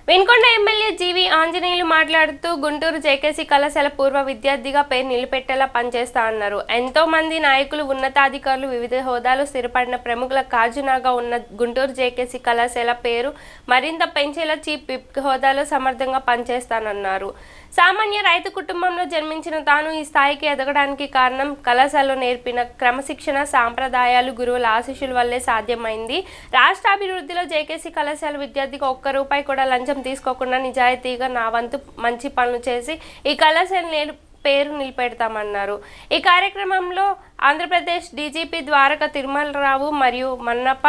Vinukonda MLA జీవి ఆంజనేయులు మాట్లాడుతూ Guntur JKC కళాశాల పూర్వ విద్యార్థిగా పేరు నిలబెట్టేలా పనిచేస్తా అన్నారు. ఎంతో మంది నాయకులు, ఉన్నతాధికారులు, వివిధ హోదాలు స్థిరపడిన ప్రముఖుల కాజునాగా ఉన్న గుంటూరు జేకేసీ కళాశాల పేరు మరింత పెంచేలా చీఫ్ విప్ హోదాలో సమర్థంగా పనిచేస్తానన్నారు. సామాన్య రైతు కుటుంబంలో జన్మించిన తాను ఈ స్థాయికి ఎదగడానికి కారణం కళాశాలలో నేర్పిన క్రమశిక్షణ, సాంప్రదాయాలు, గురువుల ఆశీస్సుల వల్లే సాధ్యమైంది. రాష్ట్ర అభివృద్ధిలో జేకేసీ కళాశాల విద్యార్థికి ఒక్క రూపాయి కూడా లంచం తీసుకోకుండా నిజాయితీగా నా వంతు మంచి పనులు చేసి ఈ కళాశాల పేరు నిలబెడతామన్నారు. ఈ కార్యక్రమంలో ఆంధ్రప్రదేశ్ డీజీపీ ద్వారకా తిరుమలరావు మరియు మన్నప్ప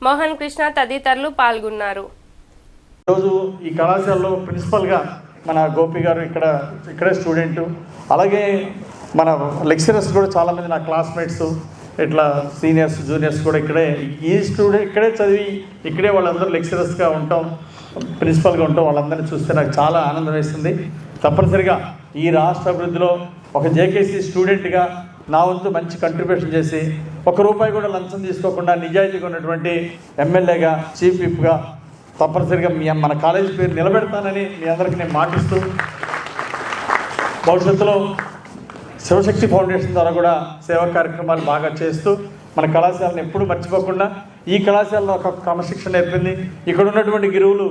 మోహన్ కృష్ణ తదితరులు పాల్గొన్నారు. ఈరోజు ఈ కళాశాలలో ప్రిన్సిపల్గా మన గోపి గారు ఇక్కడే స్టూడెంటు, అలాగే మన లెక్చరర్స్ కూడా చాలామంది నా క్లాస్మేట్స్, ఇట్లా సీనియర్స్ జూనియర్స్ కూడా ఇక్కడే చదివి ఇక్కడే వాళ్ళందరూ లెక్చరర్స్గా ఉంటాం, ప్రిన్సిపల్గా ఉంటాం. వాళ్ళందరినీ చూస్తే నాకు చాలా ఆనందం వేస్తుంది. తప్పనిసరిగా ఈ రాష్ట్ర అభివృద్ధిలో ఒక జేకేసీ స్టూడెంట్గా నా వంతు మంచి కంట్రిబ్యూషన్ చేసి ఒక్క రూపాయి కూడా లంచం తీసుకోకుండా నిజాయితీగా ఉన్నటువంటి ఎమ్మెల్యేగా, చీఫ్ విప్గా తప్పనిసరిగా మన కాలేజీ పేరు నిలబెడతానని మీ అందరికీ నేను మాటిస్తూ, భవిష్యత్తులో శివశక్తి ఫౌండేషన్ ద్వారా కూడా సేవా కార్యక్రమాలు బాగా చేస్తూ మన కళాశాలను ఎప్పుడూ మర్చిపోకుండా, ఈ కళాశాలలో ఒక క్రమశిక్షణ నేర్పింది. ఇక్కడ ఉన్నటువంటి గురువులు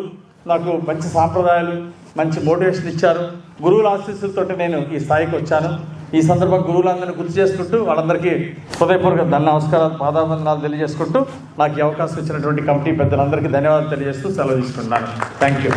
నాకు మంచి సాంప్రదాయాలు, మంచి మోటివేషన్ ఇచ్చారు. గురువుల ఆశీస్సులతో నేను ఈ స్థాయికి వచ్చాను. ఈ సందర్భంగా గురువులందరినీ గుర్తు చేసుకుంటూ వాళ్ళందరికీ హృదయపూర్వక నమస్కారాలు, పాదావందనాలు తెలియజేసుకుంటూ నాకు ఈ అవకాశం ఇచ్చినటువంటి కమిటీ పెద్దలందరికీ ధన్యవాదాలు తెలియజేస్తూ సెలవు తీసుకుంటున్నాను. Thank you.